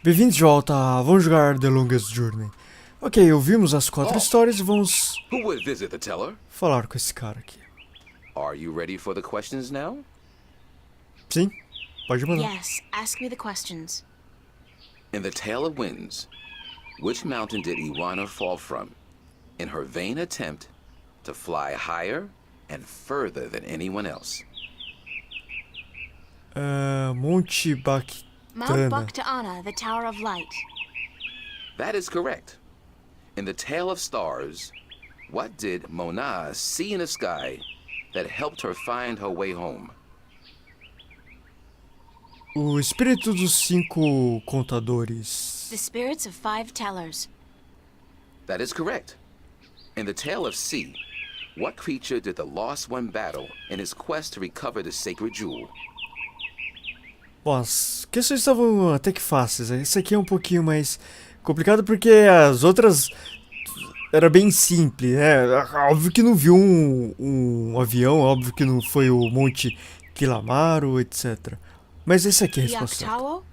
Bem-vindos de volta, vamos jogar The Longest Journey. Ok, ouvimos as 4 histórias e vamos Who would visit the teller? falar com esse cara aqui. Are you ready for the questions now? Sim, pode mandar. Yes, ask me the questions. In the Tale of Winds, which mountain did Iguana fall from in her vain attempt to fly higher and further than anyone else? Monte Mount Bactana. Bactana, the Tower of Light. That is correct. In the Tale of Stars, what did Mona see in the sky that helped her find her way home? O espírito dos 5 contadores. The spirits of 5 tellers. That is correct. In the Tale of Sea, what creature did the Lost One battle in his quest to recover the sacred jewel? Bom, as questões estavam até que fáceis. Esse aqui é um pouquinho mais complicado porque as outras era bem simples, né? Óbvio que não viu um avião, óbvio que não foi o Monte Kilamaro, etc. Mas esse aqui é a resposta certa. Yaktawo?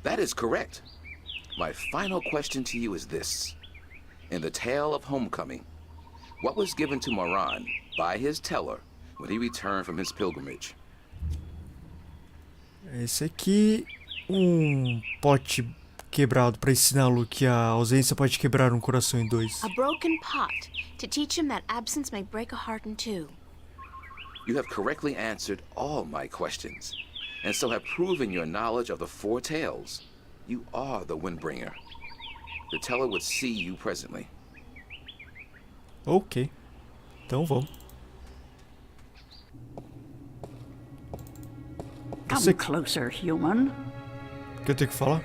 That is correct. My final question to you is this. In the Tale of Homecoming, what was given to Moran by his teller when he returned from his pilgrimage? Esse aqui, um pote quebrado para ensiná-lo que a ausência pode quebrar um coração em 2. A broken pot, to teach him that absence may break a heart in 2. You have correctly answered all my questions, and so have proven your knowledge of the 4 tales. You are the Windbringer. The teller would see you presently. Ok, então vamos. Come closer, human. O que eu tenho que falar?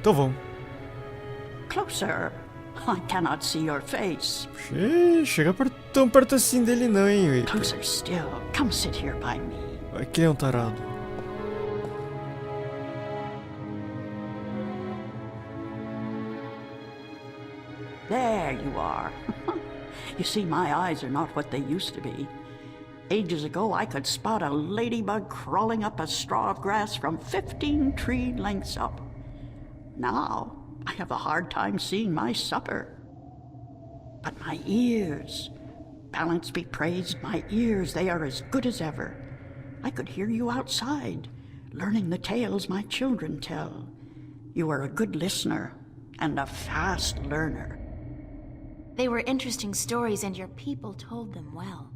Então vamos. Closer. I cannot see your face. Chega tão perto assim dele não, hein? Closer still. Come sit here by me. Vai que ele é um tarado. There you are. You see, my eyes are not what they used to be. Ages ago, I could spot a ladybug crawling up a straw of grass from 15 tree lengths up. Now, I have a hard time seeing my supper. But my ears, balance be praised, my ears, they are as good as ever. I could hear you outside, learning the tales my children tell. You are a good listener and a fast learner. They were interesting stories and your people told them well.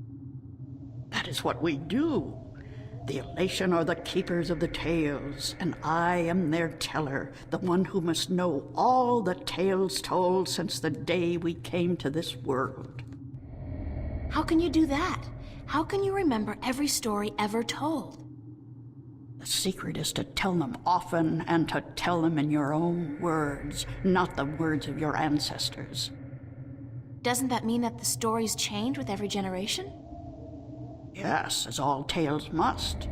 That is what we do. The elation are the keepers of the tales, and I am their teller, the one who must know all the tales told since the day we came to this world. How can you do that? How can you remember every story ever told? The secret is to tell them often and to tell them in your own words, not the words of your ancestors. Doesn't that mean that the stories change with every generation? Yes, as all tales must.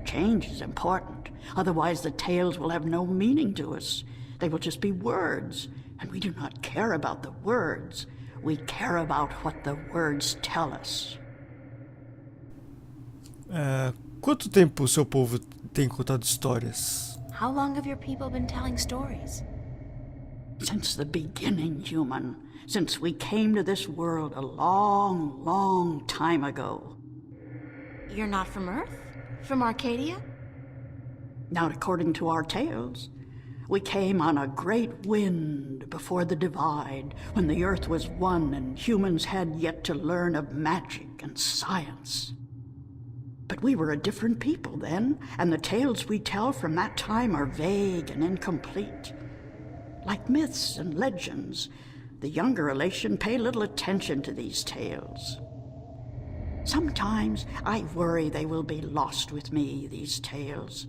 Change is important. Otherwise, the tales will have no meaning to us. They will just be words, and we do not care about the words. We care about what the words tell us. Quanto tempo o seu povo tem contado histórias? How long have your people been telling stories? Since the beginning, human. Since we came to this world a long, long time ago. You're not from Earth? From Arcadia? Not according to our tales. We came on a great wind before the divide, when the earth was one and humans had yet to learn of magic and science. But we were a different people then, and the tales we tell from that time are vague and incomplete. Like myths and legends, the younger elation pay little attention to these tales. Sometimes I worry they will be lost with me, these tales,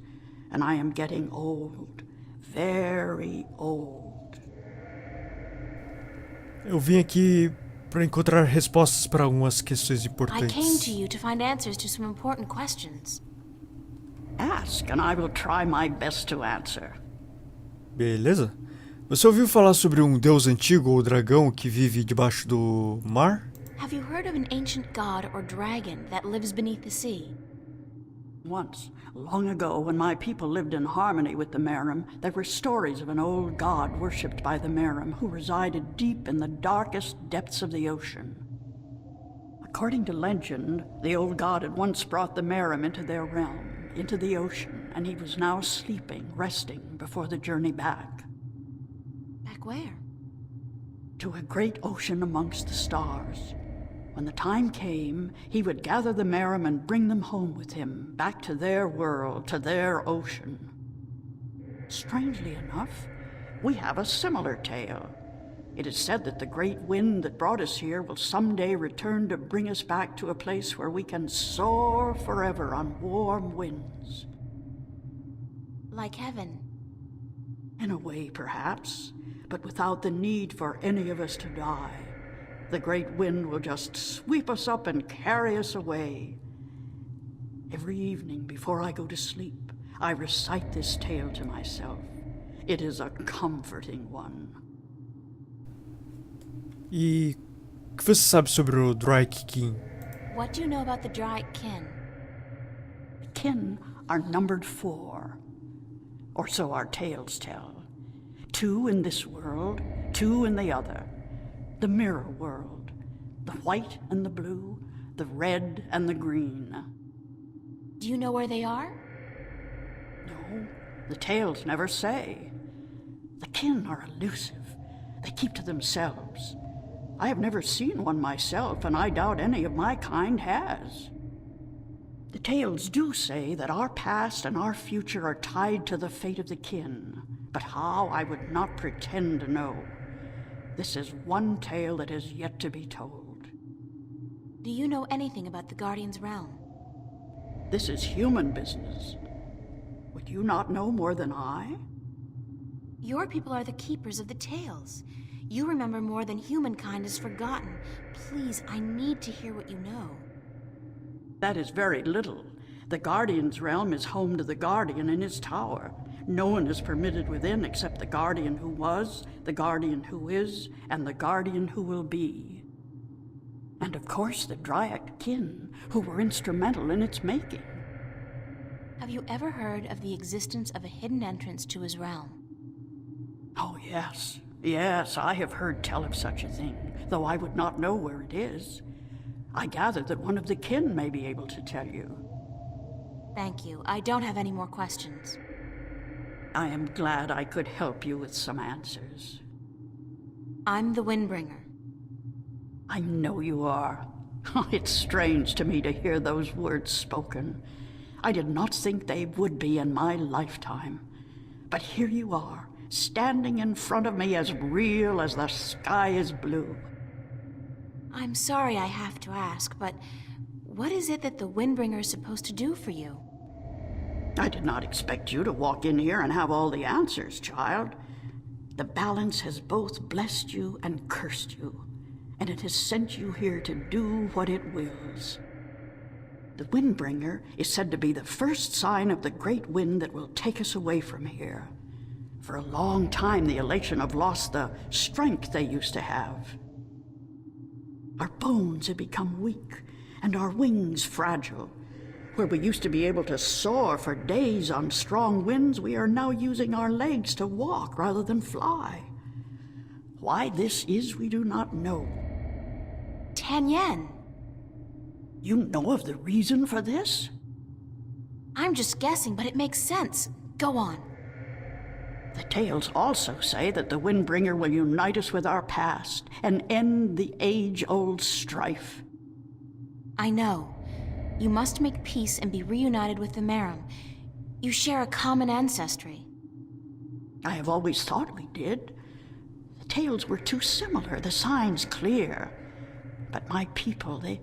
and I am getting old, very old. Eu vim aqui para encontrar respostas para algumas questões I came importantes. to you to find answers to some important questions. Ask, and I will try my best to answer. Beleza? Você ouviu falar sobre um deus antigo ou dragão que vive debaixo do mar? Have you heard of an ancient god or dragon that lives beneath the sea? Once, long ago, when my people lived in harmony with the Merim, there were stories of an old god worshipped by the Merim who resided deep in the darkest depths of the ocean. According to legend, the old god had once brought the Merim into their realm, into the ocean, and he was now sleeping, resting before the journey back. Back where? To a great ocean amongst the stars. When the time came, he would gather the Merim and bring them home with him, back to their world, to their ocean. Strangely enough, we have a similar tale. It is said that the great wind that brought us here will someday return to bring us back to a place where we can soar forever on warm winds. Like heaven. In a way, perhaps, but without the need for any of us to die. The great wind will just sweep us up and carry us away. Every evening before I go to sleep, I recite this tale to myself. It is a comforting one. E o que você sabe sobre o Drake King? What do you know about the Drake kin? Kin are numbered 4, or so our tales tell. 2 in this world, 2 in the other. The mirror world, the white and the blue, the red and the green. Do you know where they are? No, the tales never say. The kin are elusive. They keep to themselves. I have never seen one myself, and I doubt any of my kind has. The tales do say that our past and our future are tied to the fate of the kin, but how I would not pretend to know. This is one tale that is yet to be told. Do you know anything about the Guardian's realm? This is human business. Would you not know more than I? Your people are the keepers of the tales. You remember more than humankind has forgotten. Please, I need to hear what you know. That is very little. The Guardian's realm is home to the Guardian in his tower. No one is permitted within except the Guardian who was, the Guardian who is, and the Guardian who will be. And of course the Dryak kin, who were instrumental in its making. Have you ever heard of the existence of a hidden entrance to his realm? Oh, yes. Yes, I have heard tell of such a thing, though I would not know where it is. I gather that one of the kin may be able to tell you. Thank you. I don't have any more questions. I am glad I could help you with some answers. I'm the Windbringer. I know you are. It's strange to me to hear those words spoken. I did not think they would be in my lifetime. But here you are, standing in front of me as real as the sky is blue. I'm sorry I have to ask, but what is it that the Windbringer is supposed to do for you? I did not expect you to walk in here and have all the answers, child. The balance has both blessed you and cursed you, and it has sent you here to do what it wills. The Windbringer is said to be the first sign of the great wind that will take us away from here. For a long time, the Elation have lost the strength they used to have. Our bones have become weak, and our wings fragile. Where we used to be able to soar for days on strong winds, we are now using our legs to walk rather than fly. Why this is, we do not know. Tenyen. You know of the reason for this? I'm just guessing, but it makes sense. Go on. The tales also say that the Windbringer will unite us with our past and end the age-old strife. I know. You must make peace and be reunited with the Merim. You share a common ancestry. I have always thought we did. The tales were too similar, the signs clear. But my people, they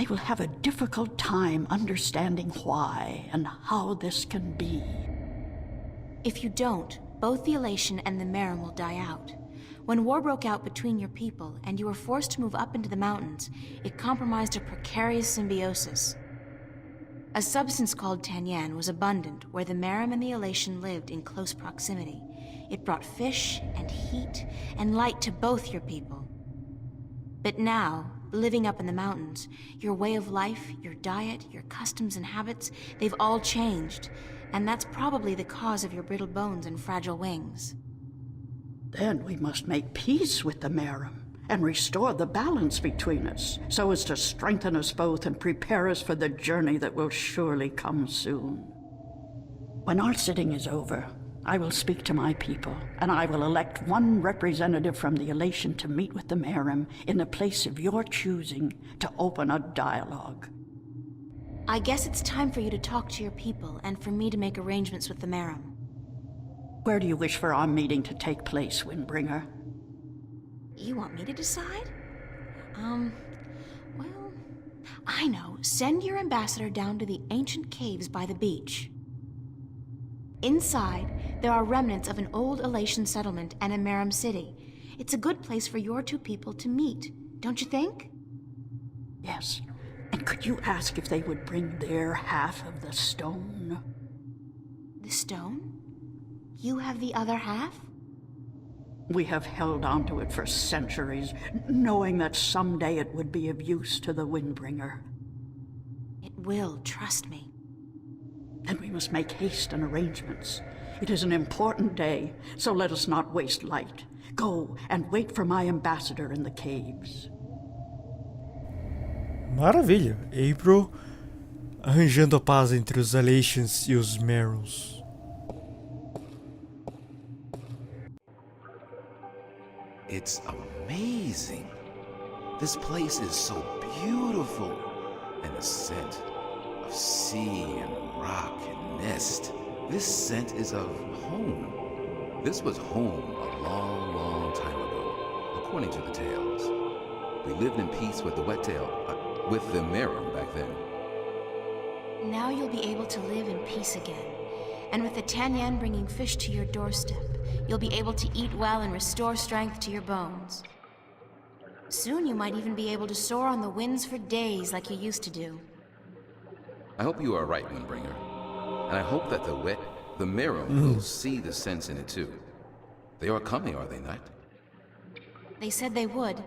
will have a difficult time understanding why and how this can be. If you don't, both the Elation and the Merim will die out. When war broke out between your people and you were forced to move up into the mountains, it compromised a precarious symbiosis. A substance called tenyan was abundant where the Merim and the Elation lived in close proximity. It brought fish and heat and light to both your people. But now, living up in the mountains, your way of life, your diet, your customs and habits, they've all changed. And that's probably the cause of your brittle bones and fragile wings. Then we must make peace with the Merim and restore the balance between us, so as to strengthen us both and prepare us for the journey that will surely come soon. When our sitting is over, I will speak to my people, and I will elect one representative from the Elation to meet with the Merim in the place of your choosing to open a dialogue. I guess it's time for you to talk to your people and for me to make arrangements with the Merim. Where do you wish for our meeting to take place, Windbringer? You want me to decide? Well, I know. Send your ambassador down to the ancient caves by the beach. Inside, there are remnants of an old Elation settlement and a Merim city. It's a good place for your two people to meet, don't you think? Yes. And could you ask if they would bring their half of the stone? The stone? You have the other half? We have held onto it for centuries, knowing that someday it would be of use to the Windbringer. It will, trust me. Then we must make haste and arrangements. It is an important day, so let us not waste light. Go and wait for my ambassador in the caves. Maravilha. April arranjando a paz entre os Elations e os Merims. It's amazing. This place is so beautiful. And the scent of sea and rock and nest. This scent is of home. This was home a long, long time ago, according to the tales. We lived in peace with the Wet-tail, with the Merim back then. Now you'll be able to live in peace again. And with the Tanyan bringing fish to your doorstep, you'll be able to eat well and restore strength to your bones. Soon you might even be able to soar on the winds for days like you used to do. I hope you are right, Windbringer. And I hope that the Merim will see the sense in it too. They are coming, are they not? They said they would.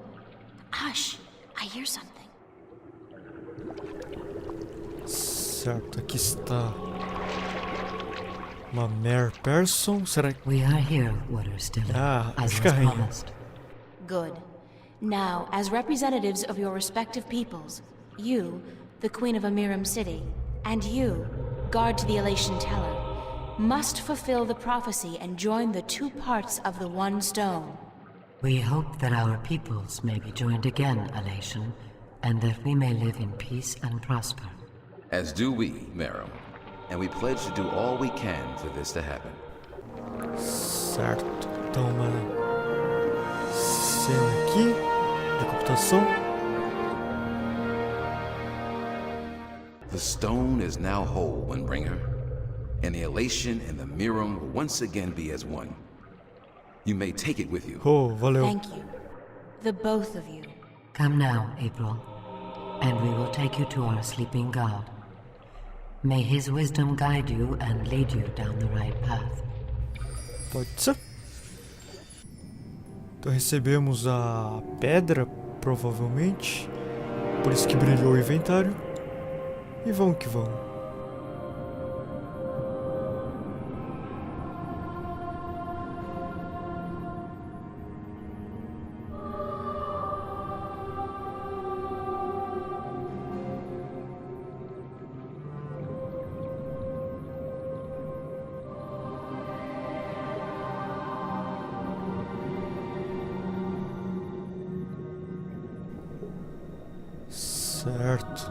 Hush, I hear something. Certo, aqui está uma Mare Person. Será que... We are here, Water Stiller, as acho was que a rainha. promised. Good. Now, as representatives of your respective peoples, you, the Queen of a Merim city, and you, guard to the Elation Teller, must fulfill the prophecy and join the two parts of the one stone. We hope that our peoples may be joined again, Elation, and that we may live in peace and prosper. As do we, Merim. And we pledge to do all we can for this to happen. Certo. Então uma cena aqui de computação. The stone is now whole, Windbringer, and the Elation and the Merim will once again be as one. You may take it with you. Oh, valeu. Thank you. The both of you. Come now, April, and we will take you to our sleeping god. May his wisdom guide you and lead you down the right path. Pode ser. Então recebemos a pedra, provavelmente. Por isso que brilhou o inventário. E vamos que vamos. Certo.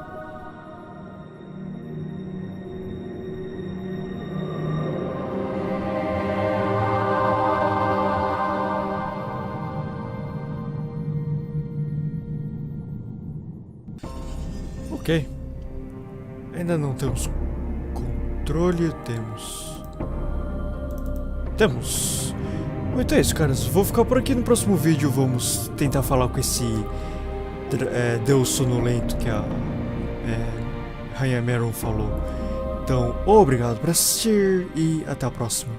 Ok. Ainda não temos controle, temos. Então é isso, caras. Vou ficar por aqui. No próximo vídeo vamos tentar falar com esse Deus sonolento que a Rainha Merim falou. Então, obrigado por assistir e até a próxima.